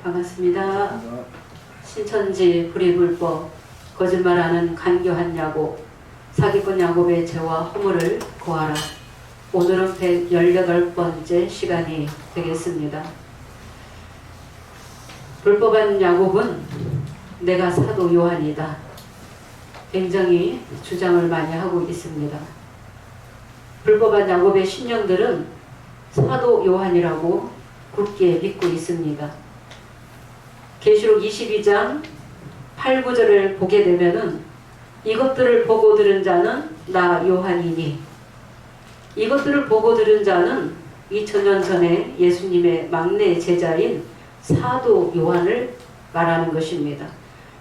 반갑습니다. 신천지 불의불법 거짓말하는 간교한 야곱 사기꾼 야곱의 죄와 허물을 고하라. 오늘은 118번째 시간이 되겠습니다. 불법한 야곱은 내가 사도 요한이다. 굉장히 주장을 많이 하고 있습니다. 불법한 야곱의 신령들은 사도 요한이라고 굳게 믿고 있습니다. 계시록 22장 8, 9절을 보게 되면은 이것들을 보고 들은 자는 나 요한이니, 이것들을 보고 들은 자는 2000년 전에 예수님의 막내 제자인 사도 요한을 말하는 것입니다.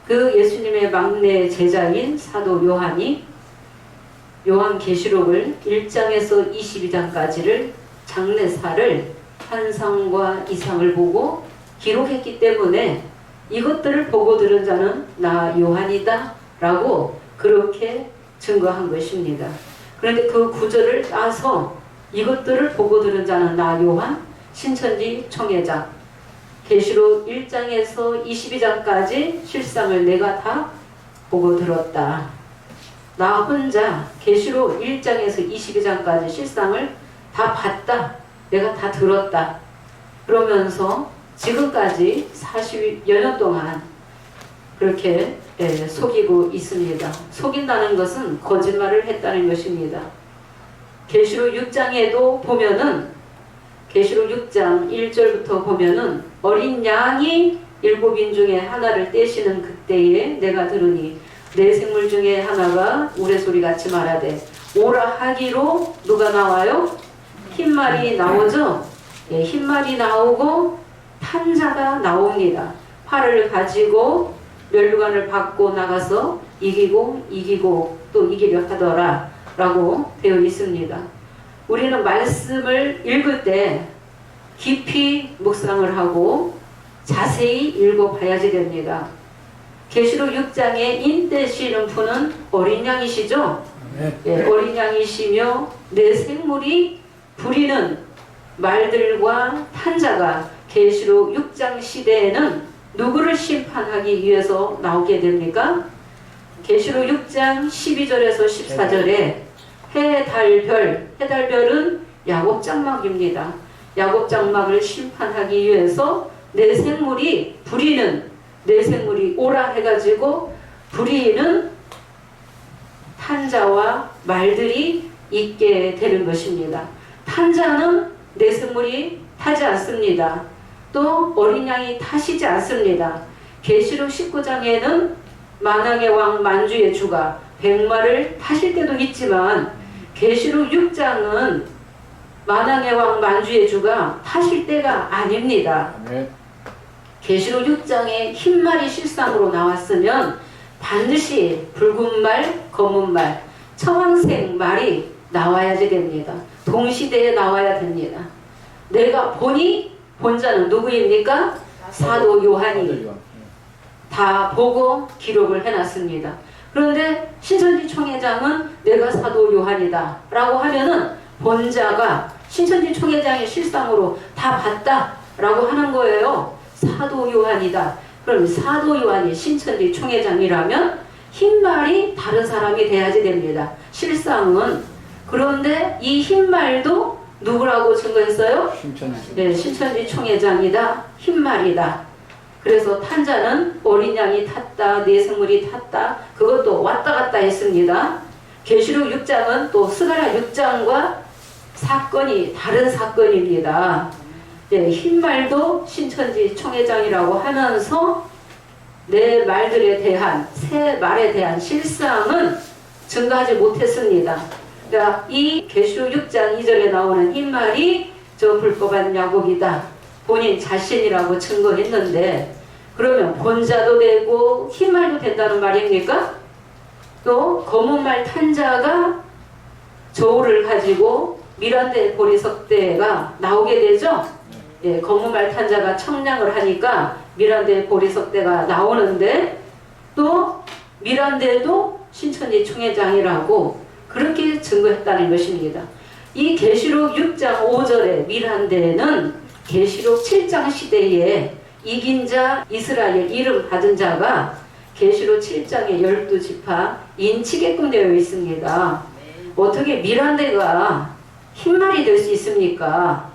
그 예수님의 막내 제자인 사도 요한이 요한계시록을 1장에서 22장까지를 장래사를 환상과 이상을 보고 기록했기 때문에 이것들을 보고 들은 자는 나 요한이다 라고 그렇게 증거한 것입니다. 그런데 그 구절을 따서 이것들을 보고 들은 자는 나 요한, 신천지 총회장, 계시록 1장에서 22장까지 실상을 내가 다 보고 들었다. 나 혼자 계시록 1장에서 22장까지 실상을 다 봤다. 내가 다 들었다. 그러면서 지금까지 40여 년 동안 그렇게 속이고 있습니다. 속인다는 것은 거짓말을 했다는 것입니다. 계시록 6장에도 보면은 계시록 6장 1절부터 보면은 어린 양이 7인 중에 하나를 떼시는 그때에 내가 들으니 내 생물 중에 하나가 우레소리같이 말하되 오라 하기로 누가 나와요? 흰말이 나오죠? 예, 흰말이 나오고 탄자가 나옵니다. 활을 가지고 면류관을 받고 나가서 이기고 또 이기려 하더라 라고 되어 있습니다. 우리는 말씀을 읽을 때 깊이 묵상을 하고 자세히 읽어봐야지 됩니다. 계시록 6장에 인되시는 분은 어린 양이시죠? 예, 어린 양이시며 내 생물이 부리는 말들과 탄자가 계시록 6장 시대에는 누구를 심판하기 위해서 나오게 됩니까? 계시록 6장 12절에서 14절에 해달별은 야곱 장막입니다. 야곱 장막을 심판하기 위해서 내 생물이 오라 해가지고 부리는 탄자와 말들이 있게 되는 것입니다. 탄자는 내 생물이 타지 않습니다. 또 어린 양이 타시지 않습니다. 계시록 19장에는 만왕의 왕 만주의 주가 백마를 타실 때도 있지만 계시록 6장은 만왕의 왕 만주의 주가 타실 때가 아닙니다. 계시록 6장에 흰말이 실상으로 나왔으면 반드시 붉은 말, 검은 말, 청황색 말이 나와야지 됩니다. 동시대에 나와야 됩니다. 내가 보니 본자는 누구입니까? 사도 요한이 다 보고 기록을 해놨습니다. 그런데 신천지 총회장은 내가 사도 요한이다 라고 하면은 본자가 신천지 총회장의 실상으로 다 봤다 라고 하는 거예요. 사도 요한이다. 그럼 사도 요한이 신천지 총회장이라면 흰말이 다른 사람이 돼야지 됩니다. 실상은. 그런데 이 흰말도 누구라고 증거했어요? 네, 신천지 총회장이다. 흰말이다. 그래서 탄자는 어린 양이 탔다. 내 생물이 탔다. 그것도 왔다 갔다 했습니다. 계시록 6장은 또 스가랴 6장과 사건이 다른 사건입니다. 네, 흰말도 신천지 총회장이라고 하면서 내 말들에 대한 새 말에 대한 실상은 증거하지 못했습니다. 그러니까 이 계시록 6장 2절에 나오는 흰말이 저 불법한 야곱이다. 본인 자신이라고 증거했는데 그러면 본자도 되고 흰말도 된다는 말입니까? 또 검은말 탄자가 저울을 가지고 미란대 보리석대가 나오게 되죠? 예, 검은말 탄자가 청량을 하니까 미란대 보리석대가 나오는데 또 미란대도 신천지 총회장이라고 그렇게 증거했다는 것입니다. 이 계시록 6장 5절의 미란대는 계시록 7장 시대에 이긴 자 이스라엘 이름 받은 자가 계시록 7장의 12지파 인치게끔 되어 있습니다. 어떻게 미란데가 흰말이 될 수 있습니까?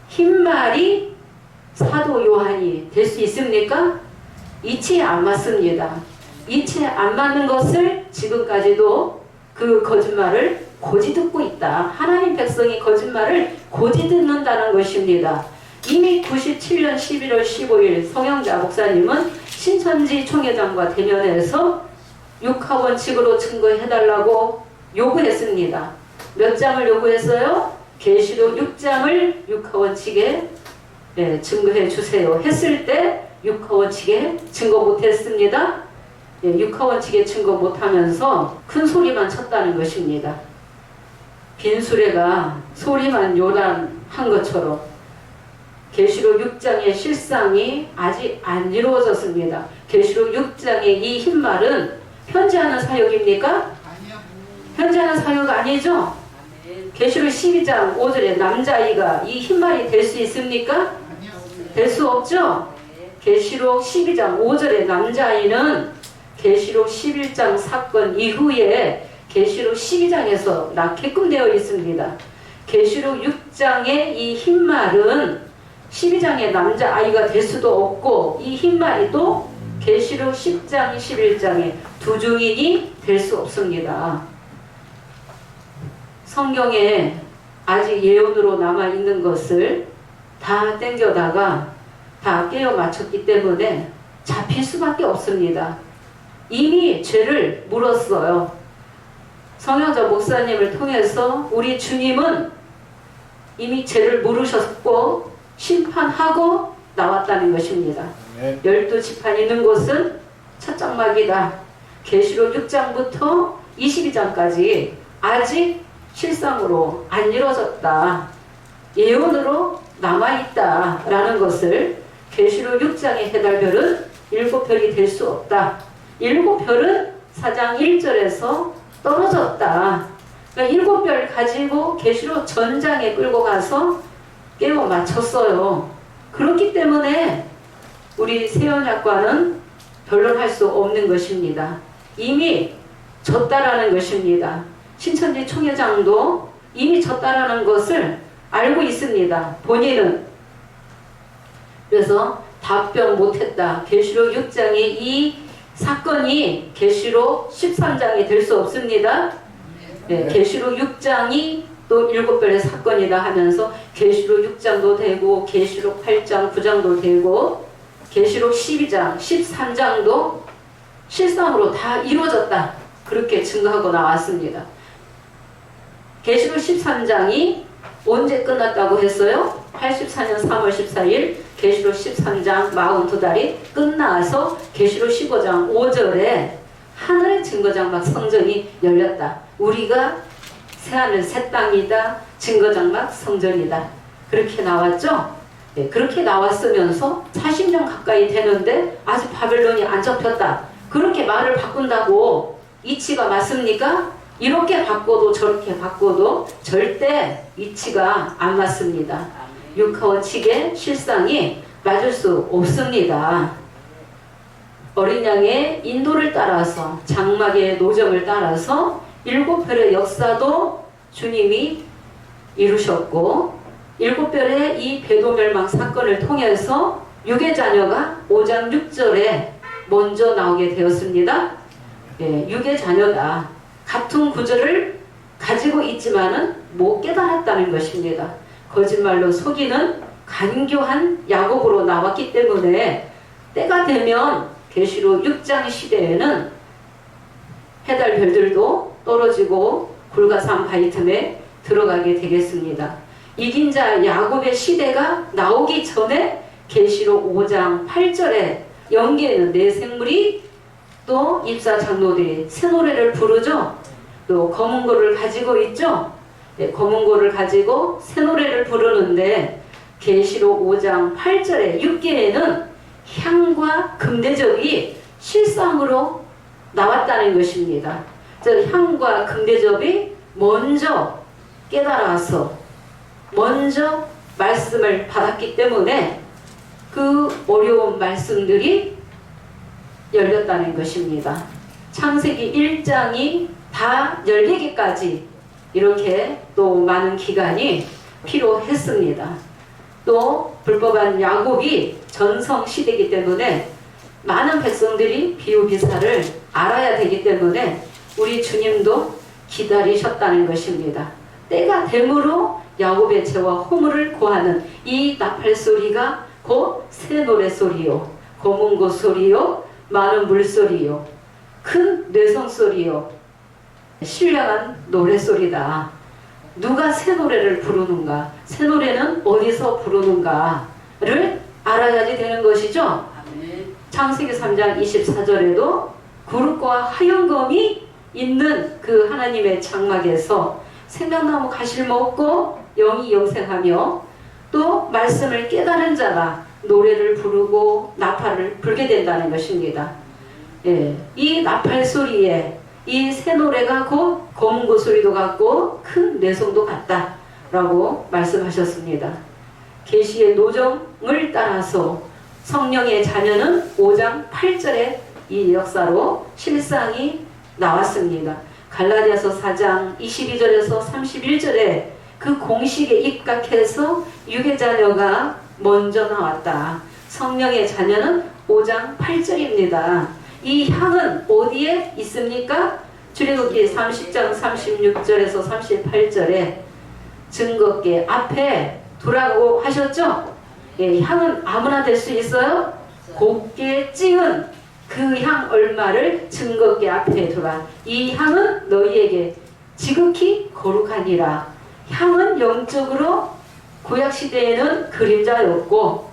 흰말이 사도 요한이 될 수 있습니까? 이치에 안 맞습니다. 이치에 안 맞는 것을 지금까지도 그 거짓말을 고지 듣고 있다. 하나님 백성이 거짓말을 고지 듣는다는 것입니다. 이미 97년 11월 15일 성영자 목사님은 신천지 총회장과 대면해서 육하원칙으로 증거해달라고 요구했습니다. 몇 장을 요구했어요? 계시록 6장을 육하원칙에 증거해 주세요 했을 때 육하원칙에 증거 못했습니다. 육하원칙에 증거 못하면서 큰 소리만 쳤다는 것입니다. 빈수레가 소리만 요란한 것처럼 계시록 6장의 실상이 아직 안 이루어졌습니다. 계시록 6장의 이 흰말은 현재하는 사역입니까? 현재하는 사역 아니죠? 계시록 12장 5절에 남자아이가 이 흰말이 될 수 있습니까? 될 수 없죠? 계시록 12장 5절에 남자아이는 계시록 11장 사건 이후에 계시록 12장에서 낳게끔 되어 있습니다. 계시록 6장의 이 흰말은 12장의 남자아이가 될 수도 없고 이 흰말이 또 계시록 10장, 11장의 두 증인이 될 수 없습니다. 성경에 아직 예언으로 남아있는 것을 다 땡겨다가 다 깨어 맞췄기 때문에 잡힐 수밖에 없습니다. 이미 죄를 물었어요. 성영자 목사님을 통해서 우리 주님은 이미 죄를 물으셨고 심판하고 나왔다는 것입니다. 12지파 있는 곳은 첫 장막이다. 계시록 6장부터 22장까지 아직 실상으로 안 이루어졌다. 예언으로 남아있다 라는 것을 계시록 6장의 해달별은 7별이 될 수 없다. 7별은 4장 1절에서 떨어졌다. 그러니까 7별 가지고 계시록 전장에 끌고 가서 깨워 맞췄어요. 그렇기 때문에 우리 세언약과는 변론할 수 없는 것입니다. 이미 졌다라는 것입니다. 신천지 총회장도 이미 졌다라는 것을 알고 있습니다. 본인은. 그래서 답변 못했다. 계시록 6장의 이 사건이 계시록 13장이 될 수 없습니다. 계시록 6장이 또 7별의 사건이다 하면서 계시록 6장도 되고 계시록 8장 9장도 되고 계시록 12장 13장도 실상으로 다 이루어졌다. 그렇게 증거하고 나왔습니다. 계시록 13장이 언제 끝났다고 했어요? 84년 3월 14일 계시록 13장 42달이 끝나서 계시록 15장 5절에 하늘의 증거장막 성전이 열렸다. 우리가 새하늘 새 땅이다. 증거장막 성전이다. 그렇게 나왔죠? 네, 그렇게 나왔으면서 40년 가까이 되는데 아직 바벨론이 안 잡혔다. 그렇게 말을 바꾼다고 이치가 맞습니까? 이렇게 바꿔도 저렇게 바꿔도 절대 이치가 안 맞습니다. 육하원칙의 실상이 맞을 수 없습니다. 어린 양의 인도를 따라서 장막의 노정을 따라서 7별의 역사도 주님이 이루셨고 7별의 이 배도멸망 사건을 통해서 육의 자녀가 5장 6절에 먼저 나오게 되었습니다. 육의 자녀다. 같은 구절을 가지고 있지만은 못 깨달았다는 것입니다. 거짓말로 속이는 간교한 야곱으로 나왔기 때문에 때가 되면 계시록 6장 시대에는 해달 별들도 떨어지고 불가산 바위 틈에 들어가게 되겠습니다. 이긴 자 야곱의 시대가 나오기 전에 계시록 5장 8절에 영계에는 내 생물이 또 입사 장로들이 새 노래를 부르죠. 또 검은 고를 가지고 있죠. 검은 고를 가지고 새 노래를 부르는데 계시록 5장 8절에 6계에는 향과 금대접이 실상으로 나왔다는 것입니다. 즉 향과 금대접이 먼저 깨달아서 먼저 말씀을 받았기 때문에 그 어려운 말씀들이 열렸다는 것입니다. 창세기 1장이 다 열리기까지 이렇게 또 많은 기간이 필요했습니다. 또 불법한 야곱이 전성시대이기 때문에 많은 백성들이 비유비사를 알아야 되기 때문에 우리 주님도 기다리셨다는 것입니다. 때가 되므로 야곱의 죄와 허물을 고하는 이 나팔소리가 곧 새 노래소리요, 검은 고소리요, 많은 물소리요, 큰 뇌성소리요, 신령한 노래소리다. 누가 새 노래를 부르는가, 새 노래는 어디서 부르는가를 알아야지 되는 것이죠. 창세기 3장 24절에도 구름과 하얀검이 있는 그 하나님의 장막에서 생명나무 가시를 먹고 영이 영생하며 또 말씀을 깨달은 자가 노래를 부르고 나팔을 불게 된다는 것입니다. 예, 이 나팔 소리에 이 새 노래가 곧 검은 고소리도 같고 큰 내성도 같다라고 말씀하셨습니다. 계시의 노정을 따라서 성령의 자녀는 5장 8절에 이 역사로 실상이 나왔습니다. 갈라디아서 4장 22절에서 31절에 그 공식에 입각해서 육의 자녀가 먼저 나왔다. 성령의 자녀는 5장 8절입니다. 이 향은 어디에 있습니까? 출애굽기 30장 36절에서 38절에 증거궤 앞에 두라고 하셨죠? 예, 향은 아무나 될 수 있어요? 곱게 찍은 그 향 얼마를 증거궤 앞에 두라. 이 향은 너희에게 지극히 거룩하니라. 향은 영적으로 구약시대에는 그림자였고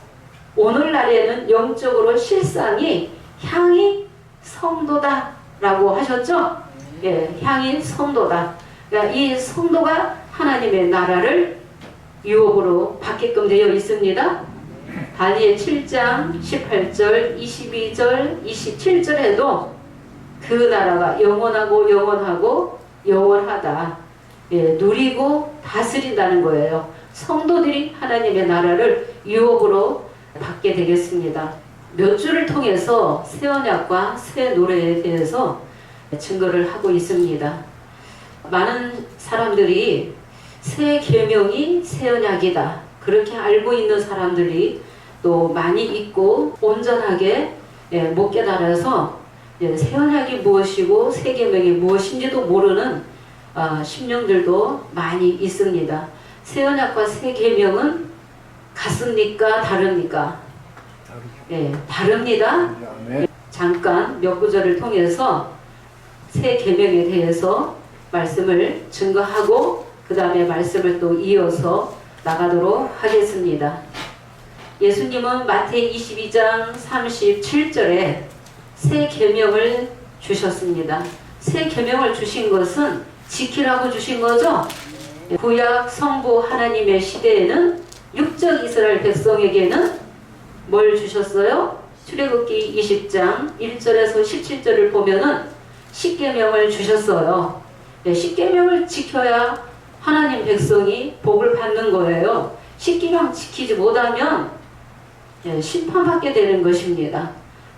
오늘날에는 영적으로 실상이 향이 성도다 라고 하셨죠? 예, 향이 성도다. 그러니까 이 성도가 하나님의 나라를 유업으로 받게끔 되어 있습니다. 다니엘 7장 18절, 22절, 27절에도 그 나라가 영원하고 영원하고 영원하다. 예, 누리고 다스린다는 거예요. 성도들이 하나님의 나라를 유업으로 받게 되겠습니다. 몇 주를 통해서 새 언약과 새 노래에 대해서 증거를 하고 있습니다. 많은 사람들이 새 계명이 새 언약이다. 그렇게 알고 있는 사람들이 또 많이 있고 온전하게 못 깨달아서 새 언약이 무엇이고 새 계명이 무엇인지도 모르는 심령들도 많이 있습니다. 새 언약과 새 계명은 같습니까? 다릅니까? 예, 다릅니다. 잠깐 몇 구절을 통해서 새 계명에 대해서 말씀을 증거하고 그 다음에 말씀을 또 이어서 나가도록 하겠습니다. 예수님은 마태이 22장 37절에 새 계명을 주셨습니다. 새 계명을 주신 것은 지키라고 주신 거죠. 구약 성부 하나님의 시대에는 육적 이스라엘 백성에게는 뭘 주셨어요? 출애굽기 20장 1절에서 17절을 보면은 십계명을 주셨어요. 십계명을 지켜야 하나님 백성이 복을 받는 거예요. 십계명 지키지 못하면 심판받게 되는 것입니다.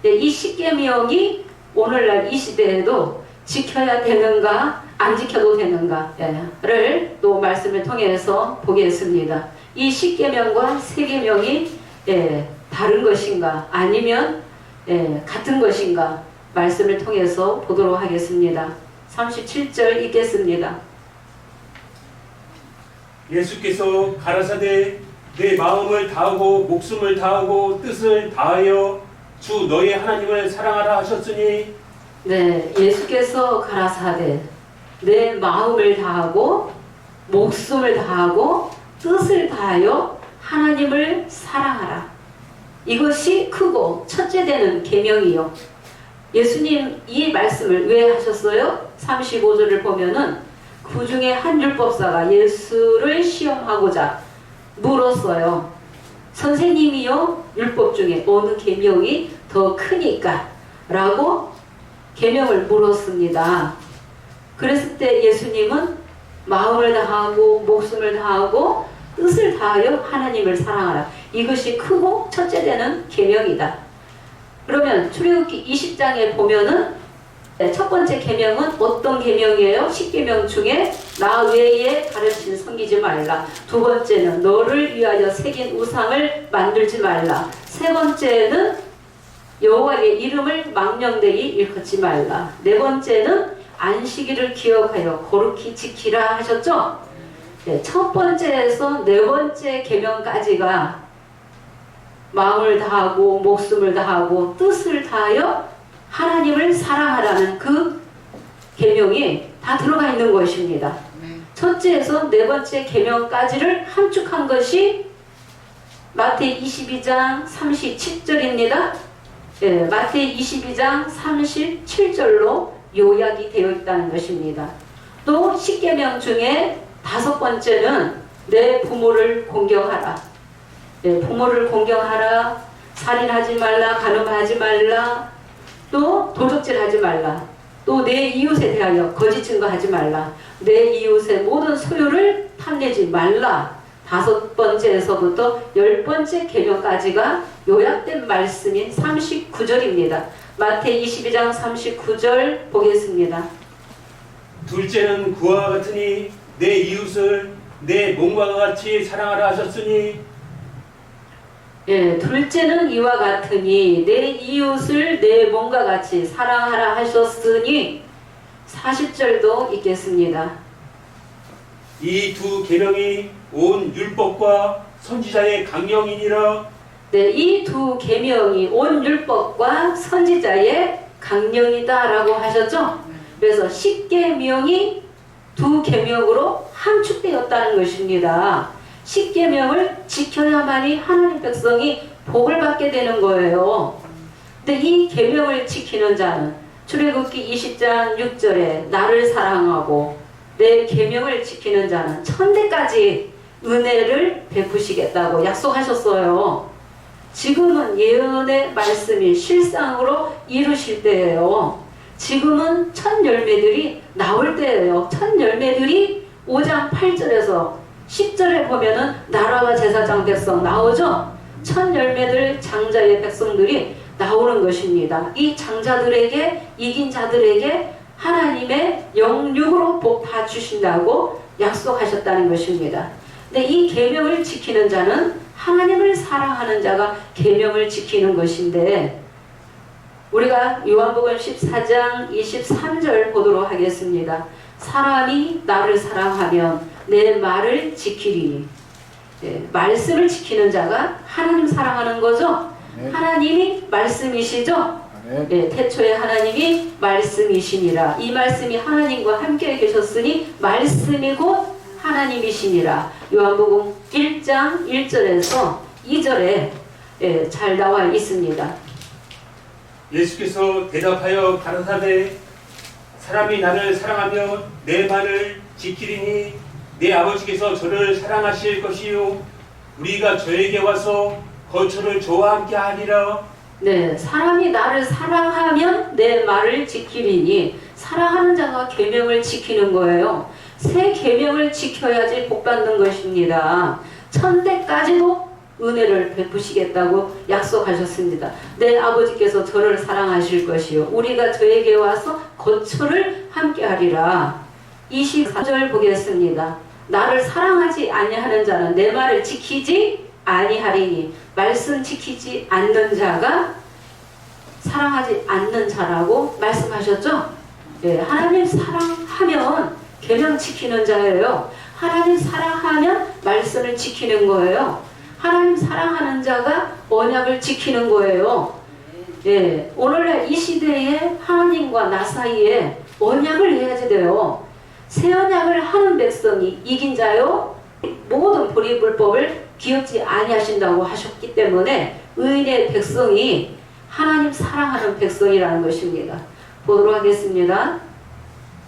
이 십계명이 오늘날 이 시대에도 지켜야 되는가 안 지켜도 되는가를 또 말씀을 통해서 보겠습니다. 이 십계명과 세계명이 다른 것인가 아니면 같은 것인가 말씀을 통해서 보도록 하겠습니다. 37절 읽겠습니다. 예수께서 가라사대 내 마음을 다하고 목숨을 다하고 뜻을 다하여 주 너의 하나님을 사랑하라 하셨으니 네, 예수께서 가라사대 내 마음을 다하고 목숨을 다하고 뜻을 다하여 하나님을 사랑하라. 이것이 크고 첫째 되는 계명이요. 예수님 이 말씀을 왜 하셨어요? 35절을 보면은 그 중에 한 율법사가 예수를 시험하고자 물었어요. 선생님이요, 율법 중에 어느 계명이 더 크니까? 라고 계명을 물었습니다. 그랬을 때 예수님은 마음을 다하고 목숨을 다하고 뜻을 다하여 하나님을 사랑하라. 이것이 크고 첫째 되는 계명이다. 그러면 출애굽기 20장에 보면은 첫 번째 계명은 어떤 계명이에요? 10계명 중에 나 외에 다른 신 섬기지 말라. 두 번째는 너를 위하여 새긴 우상을 만들지 말라. 세 번째는 여호와의 이름을 망령되이 일컫지 말라. 네 번째는 안식일을 기억하여 거룩히 지키라 하셨죠? 네, 첫 번째에서 네 번째 계명까지가 마음을 다하고 목숨을 다하고 뜻을 다하여 하나님을 사랑하라는 그 계명이 다 들어가 있는 것입니다. 첫째에서 네 번째 계명까지를 함축한 것이 마태이 22장 37절입니다. 예, 마태이 22장 37절로 요약이 되어 있다는 것입니다. 또 10계명 중에 다섯 번째는 내 부모를 공경하라. 예, 부모를 공경하라. 살인하지 말라. 간음하지 말라. 또 도적질하지 말라. 또 내 이웃에 대하여 거짓 증거하지 말라. 내 이웃의 모든 소유를 탐내지 말라. 다섯 번째에서부터 열 번째 계명까지가 요약된 말씀인 39절입니다. 마태이 22장 39절 보겠습니다. 둘째는 그와 같으니 내 이웃을 내 몸과 같이 사랑하라 하셨으니. 예, 둘째는 이와 같으니 내 이웃을 내 몸과 같이 사랑하라 하셨으니 40절도 있겠습니다. 이 두 계명이 온 율법과 선지자의 강령이니라. 네, 이 두 계명이 온 율법과 선지자의 강령이다라고 하셨죠? 그래서 10계명이 두 계명으로 함축되었다는 것입니다. 10계명을 지켜야만이 하나님 백성이 복을 받게 되는 거예요. 근데 이 계명을 지키는 자는 출애굽기 20장 6절에 나를 사랑하고 내 계명을 지키는 자는 천대까지 은혜를 베푸시겠다고 약속하셨어요. 지금은 예언의 말씀이 실상으로 이루실 때예요. 지금은 첫 열매들이 나올 때예요. 첫 열매들이 5장 8절에서 10절에 보면은 나라와 제사장 백성 나오죠? 첫 열매들 장자의 백성들이 나오는 것입니다. 이 장자들에게, 이긴 자들에게 하나님의 영육으로 복 다 주신다고 약속하셨다는 것입니다. 근데 이 계명을 지키는 자는 하나님을 사랑하는 자가 계명을 지키는 것인데, 우리가 요한복음 14장 23절 보도록 하겠습니다. 사람이 나를 사랑하면 내 말을 지키리니. 네, 말씀을 지키는 자가 하나님 사랑하는 거죠. 네. 하나님이 말씀이시죠. 네, 태초에 하나님이 말씀이시니라. 이 말씀이 하나님과 함께 계셨으니 말씀이 곧 하나님이시니라. 요한복음 1장 1절에서 2절에 잘 나와 있습니다. 예수께서 대답하여 가라사대 사람이 나를 사랑하며 내 말을 지키리니 내 아버지께서 저를 사랑하실 것이요 우리가 저에게 와서 거처를 저와 함께 하리라. 네, 사람이 나를 사랑하면 내 말을 지키리니. 사랑하는 자가 계명을 지키는 거예요. 새 계명을 지켜야지 복받는 것입니다. 천대까지도 은혜를 베푸시겠다고 약속하셨습니다. 내 아버지께서 저를 사랑하실 것이요 우리가 저에게 와서 거처를 함께 하리라. 24절 보겠습니다. 나를 사랑하지 아니하는 자는 내 말을 지키지 아니하리니. 말씀 지키지 않는 자가 사랑하지 않는 자라고 말씀하셨죠? 네, 하나님 사랑하면 계명 지키는 자예요. 하나님 사랑하면 말씀을 지키는 거예요. 하나님 사랑하는 자가 언약을 지키는 거예요. 예, 오늘날 이 시대에 하나님과 나 사이에 언약을 해야지 돼요. 새 언약을 하는 백성이 이긴 자요 모든 불의불법을 기억지 아니하신다고 하셨기 때문에 의인의 백성이 하나님 사랑하는 백성이라는 것입니다. 보도록 하겠습니다.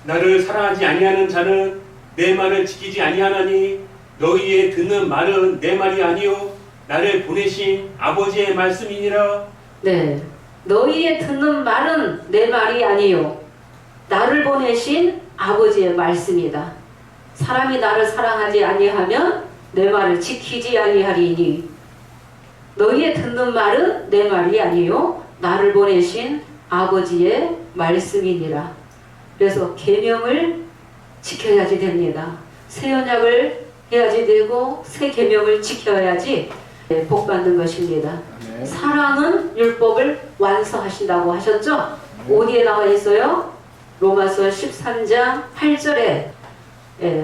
나를 사랑하지 아니하는 자는 내 말을 지키지 아니하나니 너희의 듣는 말은 내 말이 아니요 나를 보내신 아버지의 말씀이니라. 네, 너희의 듣는 말은 내 말이 아니요 나를 보내신 아버지의 말씀이다. 사람이 나를 사랑하지 아니하면 내 말을 지키지 아니하리니. 너희의 듣는 말은 내 말이 아니요 나를 보내신 아버지의 말씀이니라. 그래서 계명을 지켜야지 됩니다. 새 언약을 해야지 되고 새 계명을 지켜야지 복 받는 것입니다. 네. 사랑은 율법을 완성하신다고 하셨죠? 어디에 나와 있어요? 로마서 13장 8절에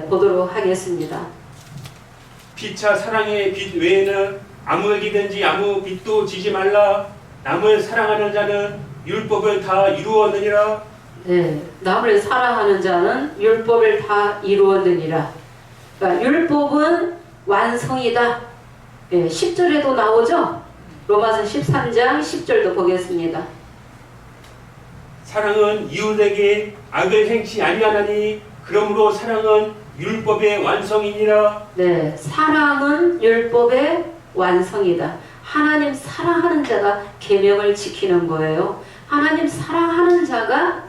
보도록 하겠습니다. 피차 사랑의 빛 외에는 아무에게든지 아무 빛도 지지 말라. 남을 사랑하는 자는 율법을 다 이루었느니라. 네, 남을 사랑하는 자는 율법을 다 이루었느니라. 그러니까 율법은 완성이다. 10절에도 나오죠? 로마서 13장 10절도 보겠습니다. 사랑은 이웃에게 악을 행치 아니하나니 그러므로 사랑은 율법의 완성이니라. 네, 사랑은 율법의 완성이다. 하나님 사랑하는 자가 계명을 지키는 거예요. 하나님 사랑하는 자가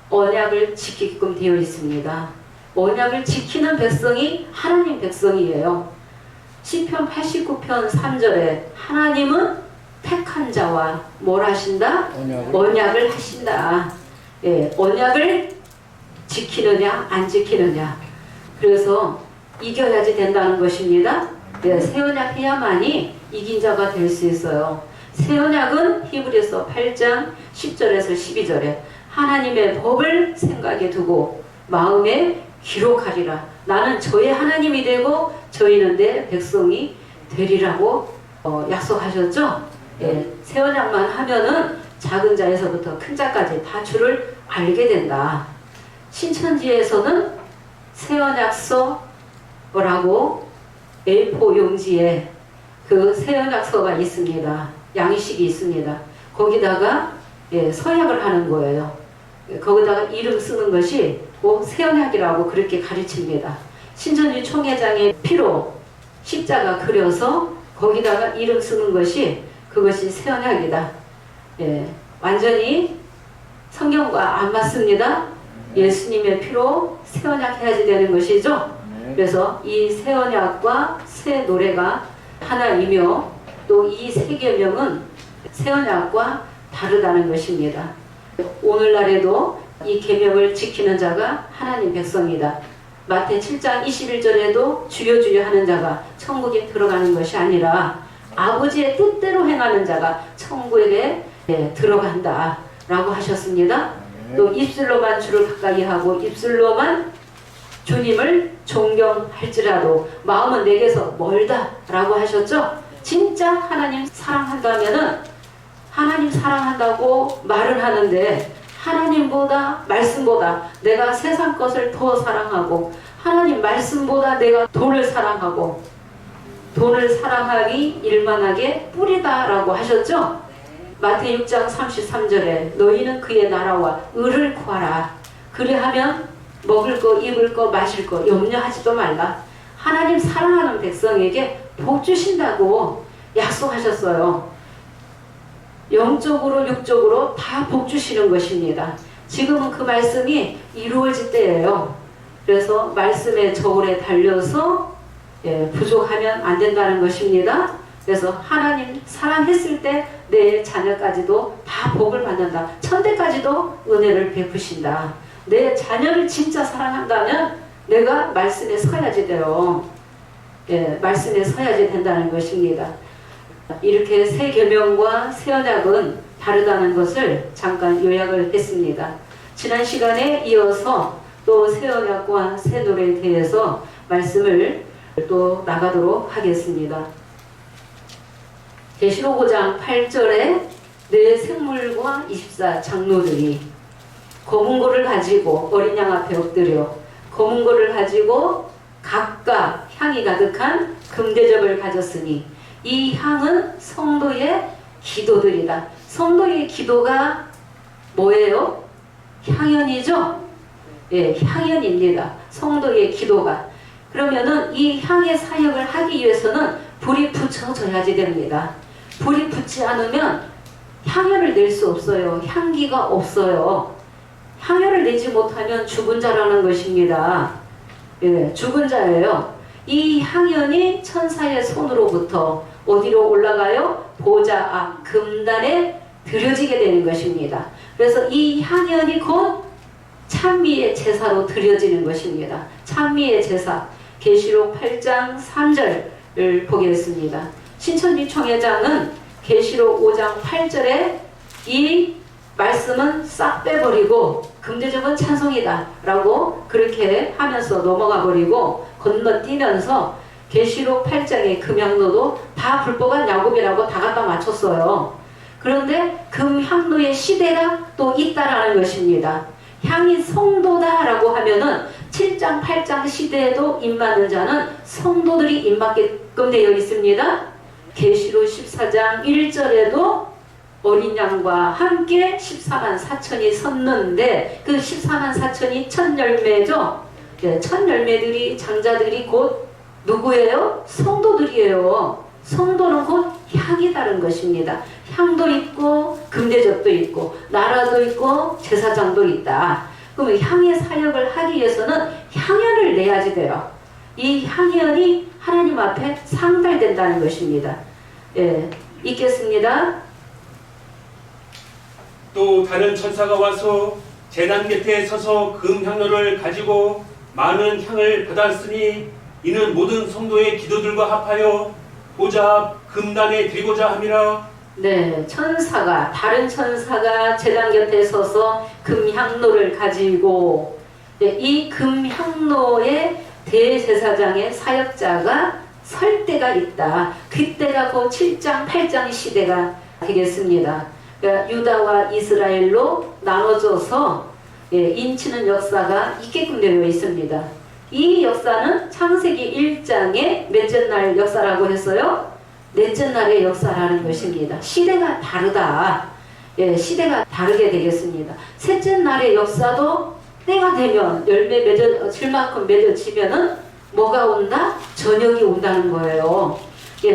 언약을 지키게끔 되어 있습니다. 언약을 지키는 백성이 하나님 백성이에요. 시편 89편 3절에 하나님은 택한 자와 뭘 하신다? 언약을 하신다. 언약을 지키느냐 안 지키느냐. 그래서 이겨야지 된다는 것입니다. 새 언약 해야만이 이긴 자가 될 수 있어요. 새 언약은 히브리서 8장 10절에서 12절에 하나님의 법을 생각에 두고 마음에 기록하리라. 나는 저의 하나님이 되고 저희는 내 백성이 되리라고 약속하셨죠? 새 언약만 하면은 작은 자에서부터 큰 자까지 다 주를 알게 된다. 신천지에서는 새 언약서라고 A4 용지에 그 새 언약서가 있습니다. 양식이 있습니다. 거기다가 서약을 하는 거예요. 거기다가 이름 쓰는 것이 새 언약이라고 그렇게 가르칩니다. 신천지 총회장의 피로 십자가 그려서 거기다가 이름 쓰는 것이 그것이 새 언약이다. 완전히 성경과 안 맞습니다. 예수님의 피로 새 언약 해야지 되는 것이죠. 그래서 이 새 언약과 새 노래가 하나이며 또 이 새 계명은 새 언약과 다르다는 것입니다. 오늘날에도 이 계명을 지키는 자가 하나님 백성이다. 마태 7장 21절에도 주여 주여 하는 자가 천국에 들어가는 것이 아니라 아버지의 뜻대로 행하는 자가 천국에 들어간다 라고 하셨습니다. 또 입술로만 주를 가까이 하고 입술로만 주님을 존경할지라도 마음은 내게서 멀다 라고 하셨죠. 진짜 하나님 사랑한다면은 하나님 사랑한다고 말을 하는데 하나님보다 말씀보다 내가 세상 것을 더 사랑하고 하나님 말씀보다 내가 돈을 사랑하고 돈을 사랑하기 일만하게 뿌리다 라고 하셨죠. 마태 6장 33절에 너희는 그의 나라와 의를 구하라. 그리하면 먹을 거 입을 거 마실 거 염려하지도 말라. 하나님 사랑하는 백성에게 복 주신다고 약속하셨어요. 영적으로 육적으로 다 복 주시는 것입니다. 지금은 그 말씀이 이루어질 때예요. 그래서 말씀의 저울에 달려서 부족하면 안 된다는 것입니다. 그래서 하나님 사랑했을 때 내 자녀까지도 다 복을 받는다. 천대까지도 은혜를 베푸신다. 내 자녀를 진짜 사랑한다면 내가 말씀에 서야지 돼요. 말씀에 서야지 된다는 것입니다. 이렇게 새 계명과 새 언약은 다르다는 것을 잠깐 요약을 했습니다. 지난 시간에 이어서 또 새 언약과 새 노래에 대해서 말씀을 또 나가도록 하겠습니다. 계시록 5장 8절에 내 생물과 24 장로들이 검은 고를 가지고 어린 양 앞에 엎드려 검은 고를 가지고 각각 향이 가득한 금대접을 가졌으니 이 향은 성도의 기도들이다. 성도의 기도가 뭐예요? 향연이죠? 향연입니다. 성도의 기도가. 그러면은 이 향의 사역을 하기 위해서는 불이 붙여져야지 됩니다. 불이 붙지 않으면 향연을 낼 수 없어요. 향기가 없어요. 향연을 내지 못하면 죽은 자라는 것입니다. 죽은 자예요. 이 향연이 천사의 손으로부터 어디로 올라가요? 보좌 앞 금단에 드려지게 되는 것입니다. 그래서 이 향연이 곧 찬미의 제사로 드려지는 것입니다. 찬미의 제사. 계시록 8장 3절을 보겠습니다. 신천지 총회장은 계시록 5장 8절에 이 말씀은 싹 빼버리고 금대접은 찬송이다 라고 그렇게 하면서 넘어가 버리고 건너뛰면서 계시록 8장의 금향로도 다 불법한 야곱이라고 다 갖다 맞췄어요. 그런데 금향로의 시대가 또 있다라는 것입니다. 향이 성도다라고 하면은 7장 8장 시대에도 입맞는 자는 성도들이 입맞게끔 되어 있습니다. 계시록 14장 1절에도 어린 양과 함께 14만 4천이 섰는데 그 14만 4천이 첫 열매죠. 첫 열매들이 장자들이 곧 누구예요? 성도들이에요. 성도는 곧 향이 다른 것입니다. 향도 있고 금대접도 있고 나라도 있고 제사장도 있다. 그러면 향의 사역을 하기 위해서는 향연을 내야지 돼요. 이 향연이 하나님 앞에 상달된다는 것입니다. 예, 읽겠습니다. 또 다른 천사가 와서 제단 곁에 서서 금향로를 가지고 많은 향을 받았으니 이는 모든 성도의 기도들과 합하여 보좌 앞 금단에 드리고자 함이라. 네, 다른 천사가 제단 곁에 서서 금향로를 가지고 이 금향로에 대제사장의 사역자가 설 때가 있다. 그때가 곧 7장 8장 시대가 되겠습니다. 그러니까 유다와 이스라엘로 나눠져서 인치는 역사가 있게끔 되어 있습니다. 이 역사는 창세기 1장의 몇째 날 역사라고 했어요? 넷째 날의 역사라는 것입니다. 시대가 다르다. 시대가 다르게 되겠습니다. 셋째 날의 역사도 때가 되면 열매 맺어질 만큼 맺어지면은 뭐가 온다? 저녁이 온다는 거예요.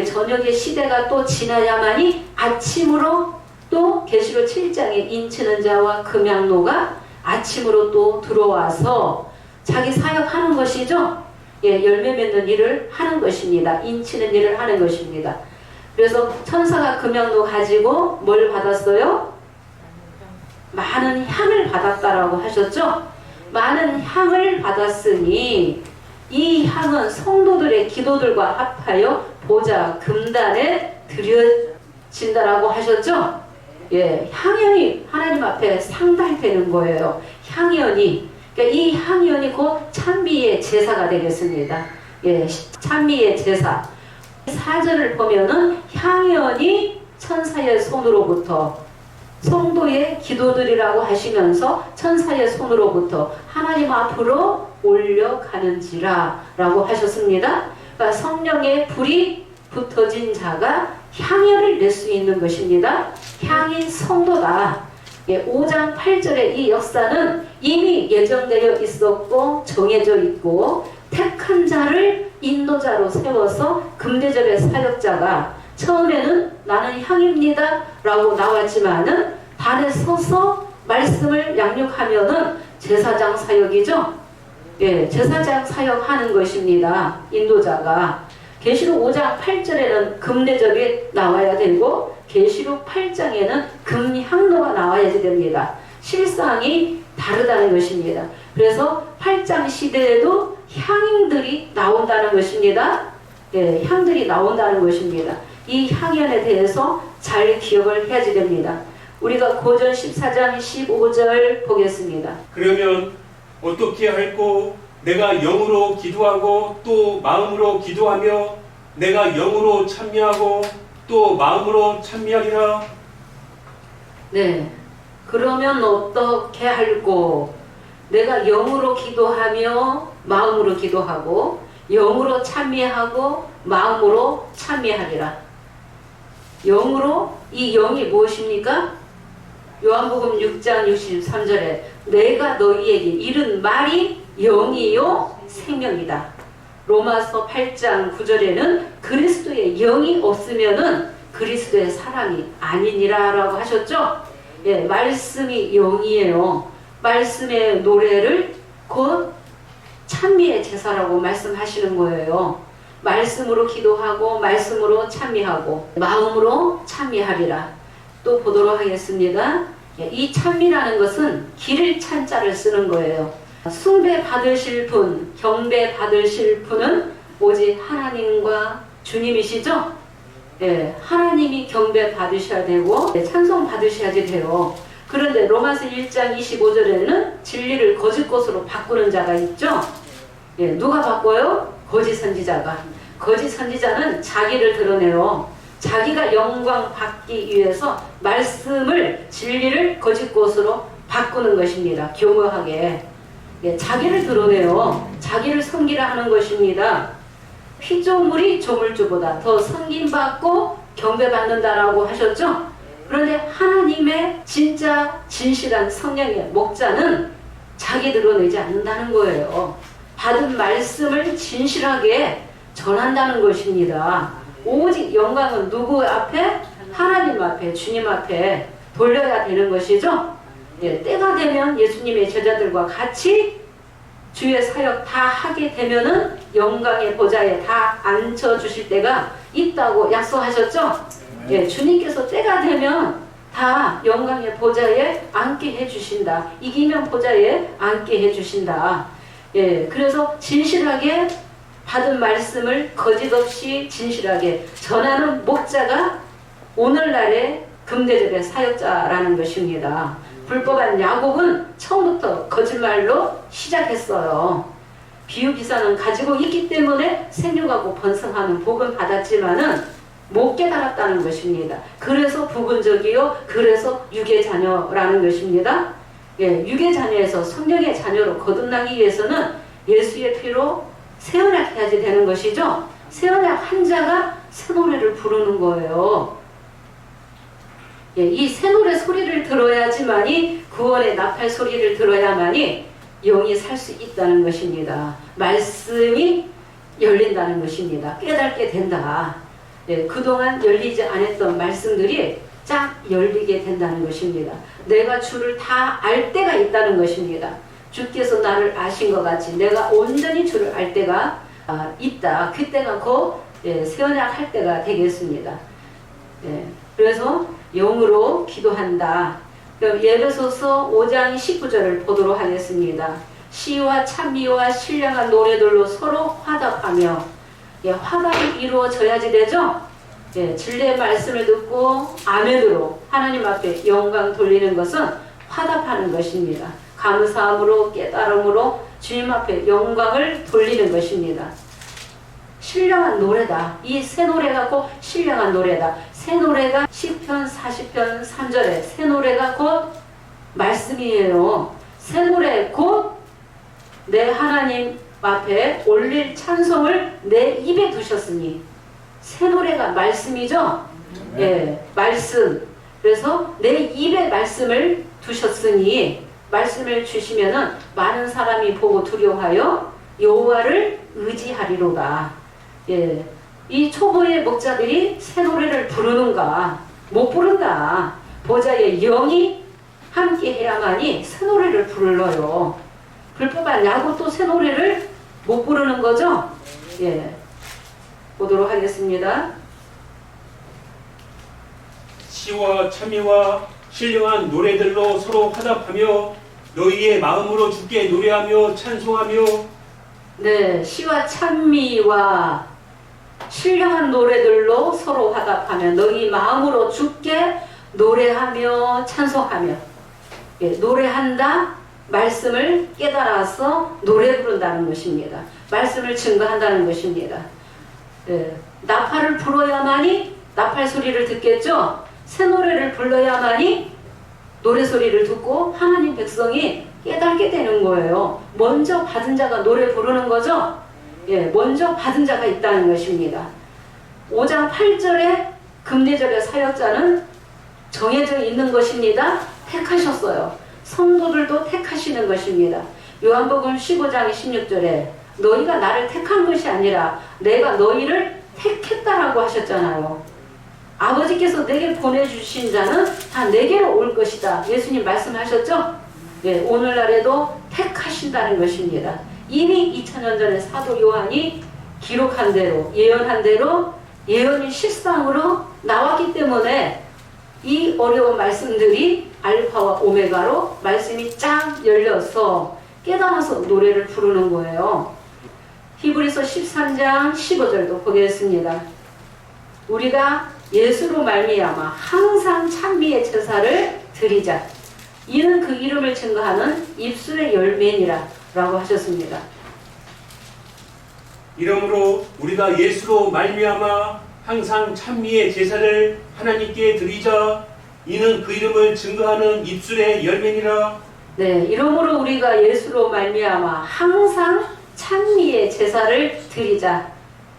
저녁의 시대가 또 지나야만이 아침으로 또 계시록 7장에 인치는 자와 금향로가 아침으로 또 들어와서 자기 사역하는 것이죠. 열매 맺는 일을 하는 것입니다. 인치는 일을 하는 것입니다. 그래서 천사가 금향로 가지고 뭘 받았어요? 많은 향을 받았다라고 하셨죠? 많은 향을 받았으니 이 향은 성도들의 기도들과 합하여 보좌 금단에 드려진다라고 하셨죠? 향연이 하나님 앞에 상달되는 거예요. 향연이. 그러니까 이 향연이 곧 찬미의 제사가 되겠습니다. 찬미의 제사. 4절을 보면은 향연이 천사의 손으로부터 성도의 기도들이라고 하시면서 천사의 손으로부터 하나님 앞으로 올려가는지라 라고 하셨습니다. 그러니까 성령의 불이 붙어진 자가 향연을 낼 수 있는 것입니다. 향이 성도다. 5장 8절의 이 역사는 이미 예정되어 있었고 정해져 있고 택한 자를 인도자로 세워서 금대접의 사역자가 처음에는 나는 향입니다 라고 나왔지만은 단에 서서 말씀을 양육하면은 제사장 사역이죠. 제사장 사역하는 것입니다. 인도자가. 계시록 5장 8절에는 금대접이 나와야 되고 계시록 8장에는 금향로가 나와야지 됩니다. 실상이 다르다는 것입니다. 그래서 8장 시대에도 향들이 나온다는 것입니다. 향들이 나온다는 것입니다. 이 향연에 대해서 잘 기억을 해야지 됩니다. 우리가 고전 14장 15절 보겠습니다. 그러면 어떻게 할꼬? 내가 영으로 기도하고 또 마음으로 기도하며 내가 영으로 찬미하고 또 마음으로 찬미하리라. 네. 그러면 어떻게 할꼬? 내가 영으로 기도하며 마음으로 기도하고 영으로 찬미하고 마음으로 찬미하리라. 영으로, 이 영이 무엇입니까? 요한복음 6장 63절에 내가 너희에게 이른 말이 영이요 생명이다. 로마서 8장 9절에는 그리스도의 영이 없으면은 그리스도의 사람이 아니니라 라고 하셨죠? 말씀이 영이에요. 말씀의 노래를 곧 찬미의 제사 감사라고 말씀하시는 거예요. 말씀으로 기도하고 말씀으로 찬미하고 마음으로 찬미하리라. 또 보도록 하겠습니다. 이 찬미라는 것은 기를 찬자를 쓰는 거예요. 숭배 받으실 분, 경배 받으실 분은 오직 하나님과 주님이시죠? 예, 하나님이 경배 받으셔야 되고 찬송 받으셔야지 돼요. 그런데 로마서 1장 25절에는 진리를 거짓 것으로 바꾸는 자가 있죠? 예, 누가 바꿔요? 거짓 선지자가. 거짓 선지자는 자기를 드러내요. 자기가 영광 받기 위해서 말씀을, 진리를 거짓 것으로 바꾸는 것입니다. 교묘하게. 예, 자기를 드러내요. 자기를 섬기라 하는 것입니다. 피조물이 조물주보다 더 섬김받고 경배받는다라고 하셨죠? 그런데 하나님의 진짜 진실한 성령의 목자는 자기 드러내지 않는다는 거예요. 받은 말씀을 진실하게 전한다는 것입니다. 오직 영광은 누구 앞에? 하나님 앞에, 주님 앞에 돌려야 되는 것이죠. 예, 때가 되면 예수님의 제자들과 같이 주의 사역 다 하게 되면은 영광의 보좌에 다 앉혀주실 때가 있다고 약속하셨죠? 예, 주님께서 때가 되면 다 영광의 보좌에 앉게 해주신다. 이기면 보좌에 앉게 해주신다. 예, 그래서 진실하게 받은 말씀을 거짓없이 진실하게 전하는 목자가 오늘날의 금대접의 사역자라는 것입니다. 불법한 야곱은 처음부터 거짓말로 시작했어요. 비유기사는 가지고 있기 때문에 생육하고 번성하는 복은 받았지만은 못 깨달았다는 것입니다. 그래서 부분적이요, 그래서 육의 자녀라는 것입니다. 예, 육의 자녀에서 성령의 자녀로 거듭나기 위해서는 예수의 피로 새 언약해야지 되는 것이죠. 새 언약 한 자가 새 노래를 부르는 거예요. 예, 이 새 노래 소리를 들어야지만이 구원의 나팔 소리를 들어야만이 영이 살 수 있다는 것입니다. 말씀이 열린다는 것입니다. 깨닫게 된다. 예, 그동안 열리지 않았던 말씀들이 쫙 열리게 된다는 것입니다. 내가 주를 다 알 때가 있다는 것입니다. 주께서 나를 아신 것 같이 내가 온전히 주를 알 때가 있다. 그때가 곧 새 언약 할 때가 되겠습니다. 예, 그래서 영으로 기도한다. 예배소서 5장 19절을 보도록 하겠습니다. 시와 찬미와 신령한 노래들로 서로 화답하며, 예, 화답이 이루어져야지 되죠. 예, 진리의 말씀을 듣고 아멘으로 하나님 앞에 영광 돌리는 것은 화답하는 것입니다. 감사함으로 깨달음으로 주님 앞에 영광을 돌리는 것입니다. 신령한 노래다. 이 새 노래가 곧 신령한 노래다. 새 노래가 시편 40편 3절에 새 노래가 곧 말씀이에요. 새 노래 곧 내 하나님 앞에 올릴 찬송을 내 입에 두셨으니, 새 노래가 말씀이죠. 예, 말씀. 그래서 내 입에 말씀을 두셨으니, 말씀을 주시면은 많은 사람이 보고 두려워하여 여호와를 의지하리로다. 예, 이 초보의 목자들이 새 노래를 부르는가? 못 부른다. 보좌의 영이 함께 해야만이 새 노래를 불러요. 불법한 야곱도 새 노래를 못 부르는 거죠? 예, 보도록 하겠습니다. 시와 찬미와 신령한 노래들로 서로 화답하며 너희의 마음으로 주께 노래하며 찬송하며. 네, 시와 찬미와 신령한 노래들로 서로 화답하며 너희 마음으로 주께 노래하며 찬송하며. 예, 노래한다. 말씀을 깨달아서 노래 부른다는 것입니다. 말씀을 증거한다는 것입니다. 예, 나팔을 불어야만이 나팔 소리를 듣겠죠. 새 노래를 불러야만이 노래 소리를 듣고 하나님 백성이 깨닫게 되는 거예요. 먼저 받은 자가 노래 부르는 거죠. 예, 먼저 받은 자가 있다는 것입니다. 5장 8절에 금대접의 사역자는 정해져 있는 것입니다. 택하셨어요. 성도들도 택하시는 것입니다. 요한복음 15장 16절에 너희가 나를 택한 것이 아니라 내가 너희를 택했다라고 하셨잖아요. 아버지께서 내게 보내주신 자는 다 내게로 올 것이다. 예수님 말씀하셨죠? 네, 오늘날에도 택하신다는 것입니다. 이미 2000년 전에 사도 요한이 기록한 대로, 예언한 대로 예언이 실상으로 나왔기 때문에 이 어려운 말씀들이 알파와 오메가로 말씀이 쫙 열려서 깨달아서 노래를 부르는 거예요. 히브리서 13장 15절도 보겠습니다. 우리가 예수로 말미암아 항상 찬미의 제사를 드리자. 이는 그 이름을 증거하는 입술의 열매니라 라고 하셨습니다. 이러므로 우리가 예수로 말미암아 항상 찬미의 제사를 하나님께 드리자. 이는 그 이름을 증거하는 입술의 열매니라. 네, 이러므로 우리가 예수로 말미암아 항상 찬미의 제사를 드리자.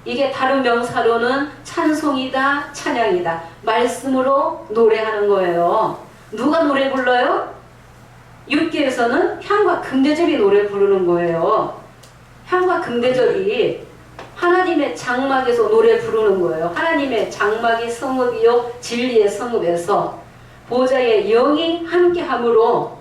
이게 다른 명사로는 찬송이다, 찬양이다. 말씀으로 노래하는 거예요. 누가 노래 불러요? 6기에서는 향과 금대접이 노래 부르는 거예요. 향과 금대접이 하나님의 장막에서 노래 부르는 거예요. 하나님의 장막이 성읍이요 진리의 성읍에서 보좌의 영이 함께함으로,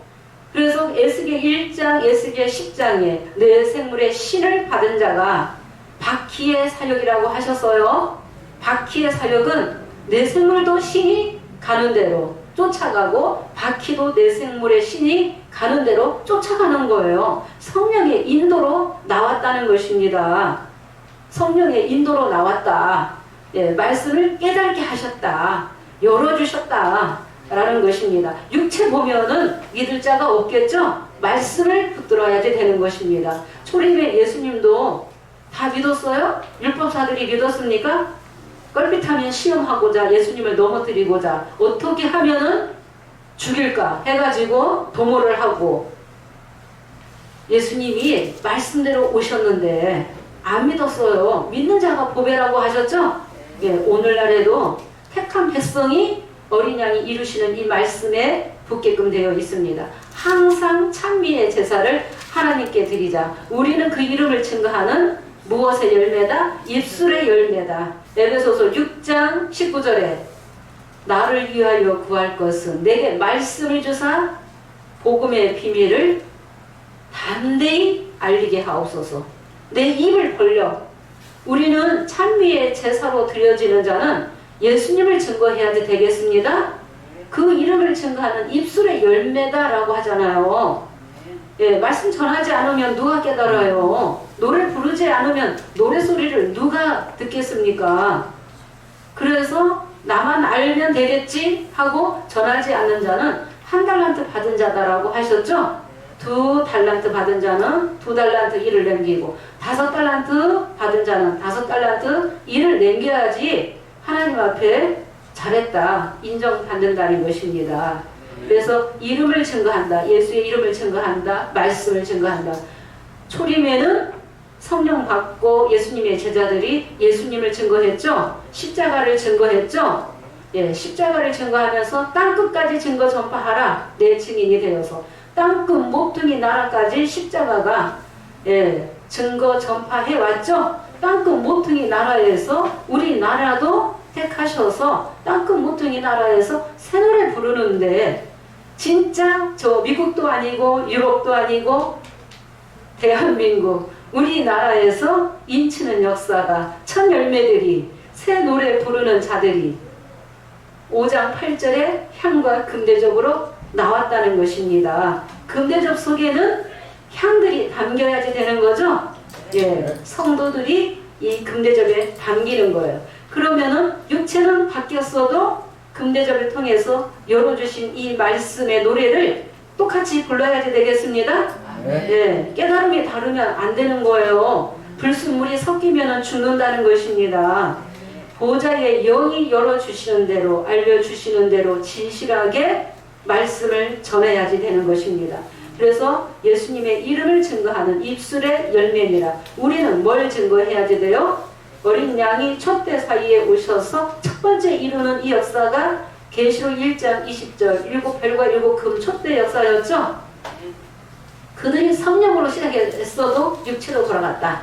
그래서 에스겔 1장, 에스겔 10장에 내 생물의 신을 받은 자가 바퀴의 사역이라고 하셨어요. 바퀴의 사역은 내 생물도 신이 가는 대로 쫓아가고 바퀴도 내 생물의 신이 가는 대로 쫓아가는 거예요. 성령의 인도로 나왔다는 것입니다. 성령의 인도로 나왔다. 예, 말씀을 깨닫게 하셨다. 열어주셨다. 라는 것입니다. 육체 보면은 믿을 자가 없겠죠? 말씀을 붙들어야지 되는 것입니다. 초림의 예수님도 다 믿었어요? 율법사들이 믿었습니까? 껄핏하면 시험하고자 예수님을 넘어뜨리고자 어떻게 하면은 죽일까 해가지고 도모를 하고 예수님이 말씀대로 오셨는데 안 믿었어요. 믿는 자가 보배라고 하셨죠? 예, 오늘날에도 택한 백성이 어린 양이 이루시는 이 말씀에 붙게끔 되어 있습니다. 항상 찬미의 제사를 하나님께 드리자. 우리는 그 이름을 증거하는 무엇의 열매다? 입술의 열매다. 에베소서 6장 19절에 나를 위하여 구할 것은 내게 말씀을 주사 복음의 비밀을 담대히 알리게 하옵소서. 내 입을 벌려. 우리는 찬미의 제사로 드려지는 자는 예수님을 증거해야 되겠습니다. 그 이름을 증거하는 입술의 열매다라고 하잖아요. 예, 말씀 전하지 않으면 누가 깨달아요? 노래 부르지 않으면 노래소리를 누가 듣겠습니까? 그래서 나만 알면 되겠지 하고 전하지 않는 자는 1달란트 받은 자다라고 하셨죠? 2달란트 받은 자는 2달란트 일을 남기고 5달란트 받은 자는 5달란트 일을 남겨야지 하나님 앞에 잘했다 인정받는다는 것입니다. 그래서 이름을 증거한다. 예수의 이름을 증거한다. 말씀을 증거한다. 초림에는 성령 받고 예수님의 제자들이 예수님을 증거했죠. 십자가를 증거했죠. 예, 십자가를 증거하면서 땅끝까지 증거 전파하라. 내 증인이 되어서 땅끝 모퉁이 나라까지 십자가가 예, 증거 전파해 왔죠. 땅끝 모퉁이 나라에서 우리나라도 택하셔서 땅끝 모퉁이 나라에서 새 노래 부르는데 진짜 저 미국도 아니고 유럽도 아니고 대한민국 우리나라에서 인치는 역사가 첫 열매들이 새 노래 부르는 자들이 5장 8절에 향과 금대접으로 나왔다는 것입니다. 금대접 속에는 향들이 담겨야지 되는 거죠. 예, 성도들이 이 금대접에 담기는 거예요. 그러면은 육체는 바뀌었어도 금대접을 통해서 열어주신 이 말씀의 노래를 똑같이 불러야지 되겠습니다. 예, 깨달음이 다르면 안 되는 거예요. 불순물이 섞이면 죽는다는 것입니다. 보좌의 영이 열어주시는 대로 알려주시는 대로 진실하게 말씀을 전해야지 되는 것입니다. 그래서 예수님의 이름을 증거하는 입술의 열매니라. 우리는 뭘 증거해야지 돼요? 어린 양이 촛대 사이에 오셔서 첫 번째 이루는 이 역사가 계시록 1장 20절 7별과 7금 촛대 역사였죠. 그들이 성령으로 시작했어도 육체로 돌아갔다.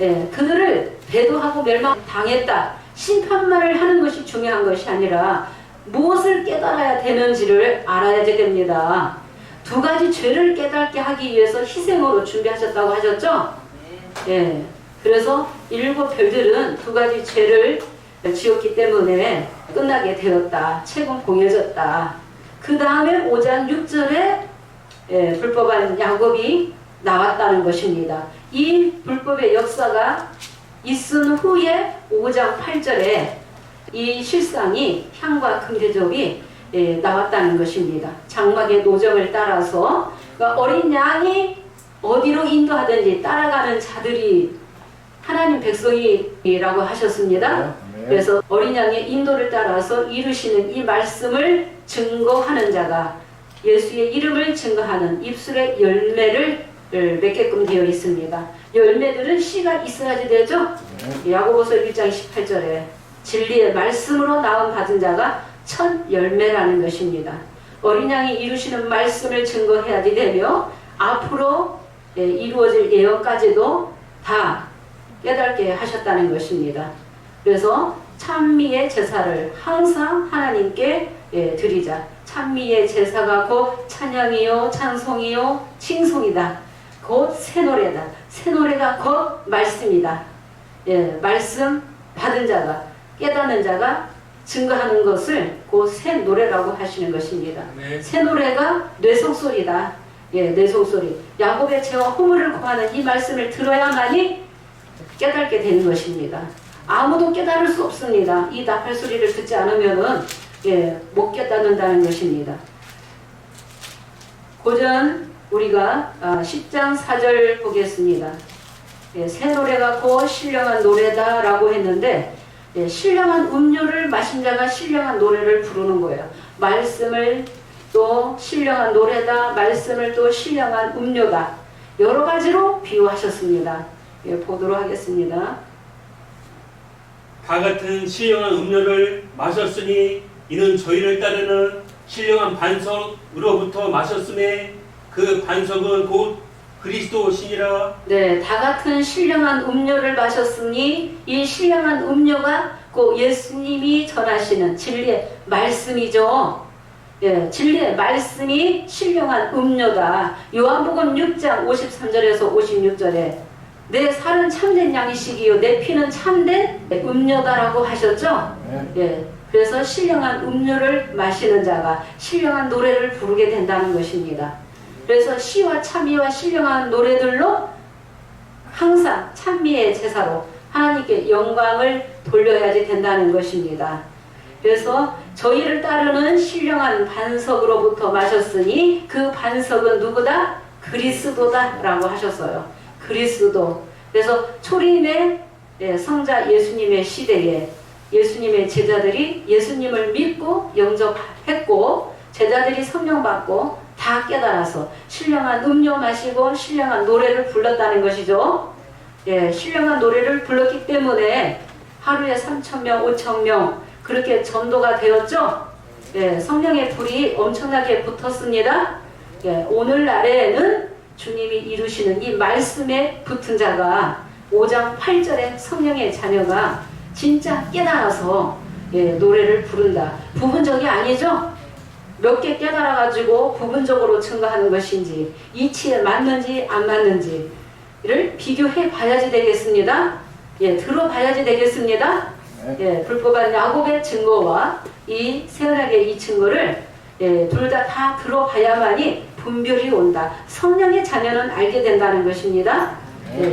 예, 그들을 배도하고 멸망당했다. 심판만을 하는 것이 중요한 것이 아니라 무엇을 깨달아야 되는지를 알아야 됩니다. 두 가지 죄를 깨닫게 하기 위해서 희생으로 준비하셨다고 하셨죠? 예. 그래서 일곱 별들은 두 가지 죄를 지었기 때문에 끝나게 되었다. 책은 공해졌다. 그 다음에 5장 6절에 불법한 야곱이 나왔다는 것입니다. 이 불법의 역사가 있은 후에 5장 8절에 이 실상이 향과 금대접이 나왔다는 것입니다. 장막의 노점을 따라서 그러니까 어린 양이 어디로 인도하든지 따라가는 자들이 하나님 백성이라고 하셨습니다. 그래서 어린 양의 인도를 따라서 이루시는 이 말씀을 증거하는 자가 예수의 이름을 증거하는 입술의 열매를 맺게끔 되어 있습니다. 열매들은 씨가 있어야지 되죠? 야고보서 1장 18절에 진리의 말씀으로 나음 받은 자가 첫 열매라는 것입니다. 어린 양이 이루시는 말씀을 증거해야지 되며 앞으로 이루어질 예언까지도 다 깨닫게 하셨다는 것입니다. 그래서 찬미의 제사를 항상 하나님께 드리자. 찬미의 제사가 곧 찬양이요 찬송이요 칭송이다. 곧 새 노래다. 새 노래가 곧 말씀이다. 말씀 받은 자가 깨닫는 자가 증거하는 것을 곧 새 노래라고 하시는 것입니다. 네. 새 노래가 뇌성소리다. 뇌성소리. 야곱의 죄와 허물을 고하는 이 말씀을 들어야만이 깨닫게 되는 것입니다. 아무도 깨달을 수 없습니다. 이 나팔 소리를 듣지 않으면은 못 깨닫는다는 것입니다. 고전 우리가 10장 4절 보겠습니다. 새 노래가 곧 신령한 노래다 라고 했는데 신령한 음료를 마신 자가 신령한 노래를 부르는 거예요. 말씀을 또 신령한 노래다, 말씀을 또 신령한 음료다, 여러 가지로 비유하셨습니다. 보도록 하겠습니다. 다 같은 신령한 음료를 마셨으니 이는 저희를 따르는 신령한 반석으로부터 마셨음에 그 반석은 곧 그리스도시니라. 네, 다 같은 신령한 음료를 마셨으니 이 신령한 음료가 곧 예수님이 전하시는 진리의 말씀이죠. 진리의 말씀이 신령한 음료다. 요한복음 6장 53절에서 56절에 내 살은 참된 양식이요 내 피는 참된 음료다라고 하셨죠. 그래서 신령한 음료를 마시는 자가 신령한 노래를 부르게 된다는 것입니다. 그래서 시와 참미와 신령한 노래들로 항상 찬미의 제사로 하나님께 영광을 돌려야지 된다는 것입니다. 그래서 저희를 따르는 신령한 반석으로부터 마셨으니 그 반석은 누구다? 그리스도다 라고 하셨어요. 그리스도. 그래서 초림의 성자 예수님의 시대에 예수님의 제자들이 예수님을 믿고 영접했고 제자들이 성령 받고 다 깨달아서 신령한 음료 마시고 신령한 노래를 불렀다는 것이죠. 신령한 노래를 불렀기 때문에 하루에 3,000명, 5,000명 그렇게 전도가 되었죠. 성령의 불이 엄청나게 붙었습니다. 오늘날에는 주님이 이루시는 이 말씀에 붙은 자가 5장 8절에 성령의 자녀가 진짜 깨달아서 노래를 부른다. 부분적이 아니죠. 몇 개 깨달아가지고 부분적으로 증거하는 것인지 이치에 맞는지 안 맞는지를 비교해 봐야지 되겠습니다. 들어봐야지 되겠습니다. 불법한 야곱의 증거와 이 세연하게 이 증거를 둘 다 들어봐야만이 분별이 온다. 성령의 자녀는 알게 된다는 것입니다.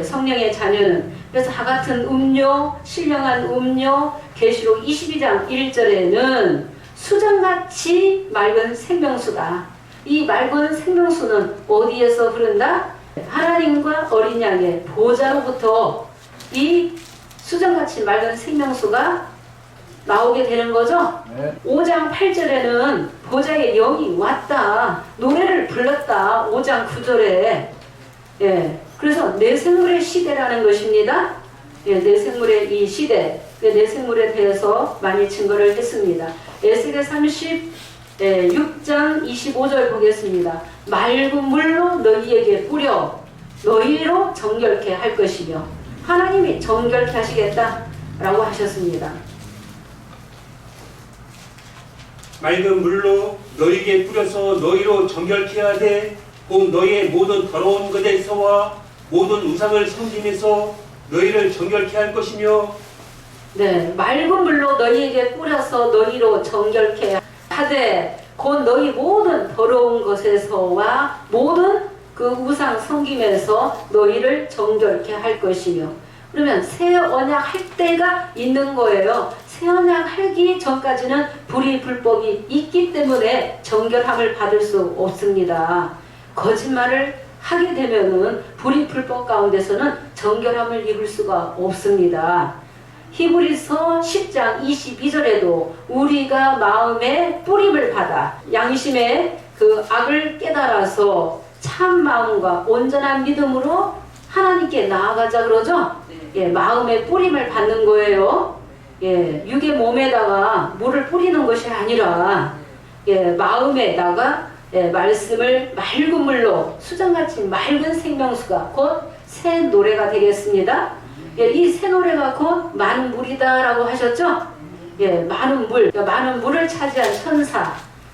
성령의 자녀는 그래서 다 같은 음료, 신령한 음료, 계시록 22장 1절에는 수정같이 맑은 생명수다. 이 맑은 생명수는 어디에서 흐른다? 하나님과 어린 양의 보좌로부터 이 수정같이 맑은 생명수가 나오게 되는 거죠. 5장 8절에는 보좌의 영이 왔다. 노래를 불렀다. 5장 9절에 그래서 내생물의 시대라는 것입니다. 내생물의 이 시대, 내생물에 대해서 많이 증거를 했습니다. 에스겔 36장 25절 보겠습니다. 맑은 물로 너희에게 뿌려 너희로 정결케 할 것이며 하나님이 정결케 하시겠다라고 하셨습니다. 맑은 물로 너희에게 뿌려서 너희로 정결케 하되 곧 너희의 모든 더러운 것에서와 모든 우상을 섬김에서 너희를 정결케 할 것이며 네, 맑은 물로 너희에게 뿌려서 너희로 정결케 하되 곧 너희 모든 더러운 것에서와 모든 그 우상 섬김에서 너희를 정결케 할 것이며. 그러면 새 언약 할 때가 있는 거예요. 새 언약 하기 전까지는 불의 불법이 있기 때문에 정결함을 받을 수 없습니다. 거짓말을 하게 되면은 불의 불법 가운데서는 정결함을 입을 수가 없습니다. 히브리서 10장 22절에도 우리가 마음에 뿌림을 받아 양심의 그 악을 깨달아서 참 마음과 온전한 믿음으로 하나님께 나아가자 그러죠. 예, 마음에 뿌림을 받는 거예요. 예, 육의 몸에다가 물을 뿌리는 것이 아니라 예, 마음에다가 예, 말씀을 맑은 물로 수정같이 맑은 생명수가 곧 새 노래가 되겠습니다. 예, 이 새 노래가 곧 많은 물이다라고 하셨죠? 예, 많은 물, 많은 물을 차지한 천사.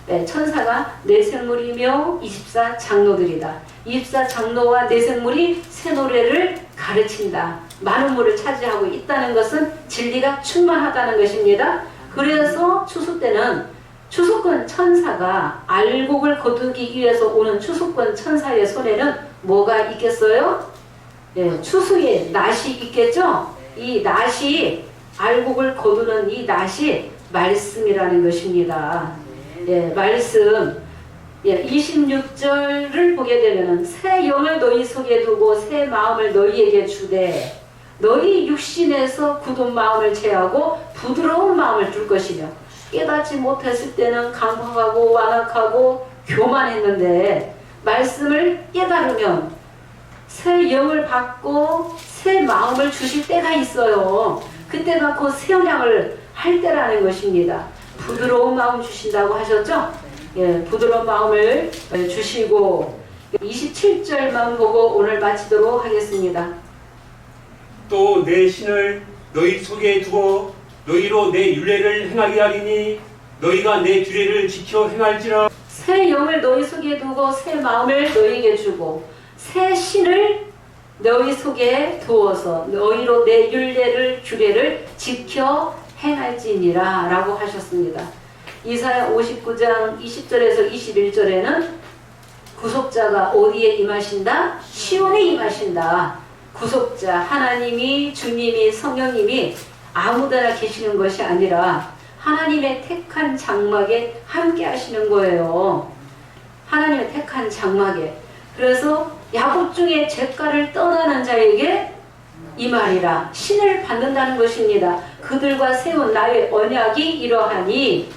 예, 천사가 내생물이며 24장로들이다. 24장로와 내생물이 새 노래를 가르친다. 많은 물을 차지하고 있다는 것은 진리가 충만하다는 것입니다. 그래서 추수 때는 추수권 천사가 알곡을 거두기 위해서 오는 추수권 천사의 손에는 뭐가 있겠어요? 예, 추수의 낫이 있겠죠? 이 낫이 알곡을 거두는 이 낫이 말씀이라는 것입니다. 예, 말씀. 예, 26절을 보게 되면은 새 영을 너희 속에 두고 새 마음을 너희에게 주되 너희 육신에서 굳은 마음을 제하고 부드러운 마음을 줄 것이며. 깨닫지 못했을 때는 강팍하고 완악하고 교만했는데 말씀을 깨달으면 새 영을 받고 새 마음을 주실 때가 있어요. 그때가 곧 새 언약을 할 때라는 것입니다. 부드러운 마음 주신다고 하셨죠? 예, 부드러운 마음을 주시고 27절만 보고 오늘 마치도록 하겠습니다. 또 내 신을 너희 속에 두어 너희로 내 율례를 행하게 하리니 너희가 내 규례를 지켜 행할지라. 새 영을 너희 속에 두고 새 마음을 너희에게 주고 새 신을 너희 속에 두어서 너희로 내 율례를 규례를 지켜 행할지니라 라고 하셨습니다. 이사야 59장 20절에서 21절에는 구속자가 어디에 임하신다? 시온에 임하신다. 구속자 하나님이 주님이 성령님이 아무데나 계시는 것이 아니라 하나님의 택한 장막에 함께 하시는 거예요. 하나님의 택한 장막에. 그래서 야곱 중에 죄가를 떠나는 자에게 임하리라. 신을 받는다는 것입니다. 그들과 세운 나의 언약이 이러하니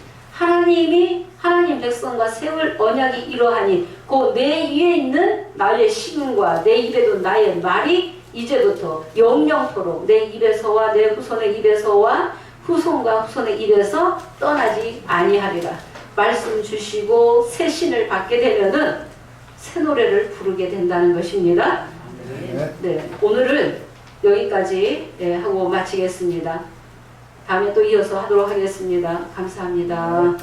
하나님 백성과 세울 언약이 이러하니 곧 내 위에 있는 나의 신과 내 입에도 나의 말이 이제부터 영영토록 내 입에서와 내 후손의 입에서와 후손과 후손의 입에서 떠나지 아니하리라. 말씀 주시고 새 신을 받게 되면은 새 노래를 부르게 된다는 것입니다. 네, 오늘은 여기까지 하고 마치겠습니다. 다음에 또 이어서 하도록 하겠습니다. 감사합니다.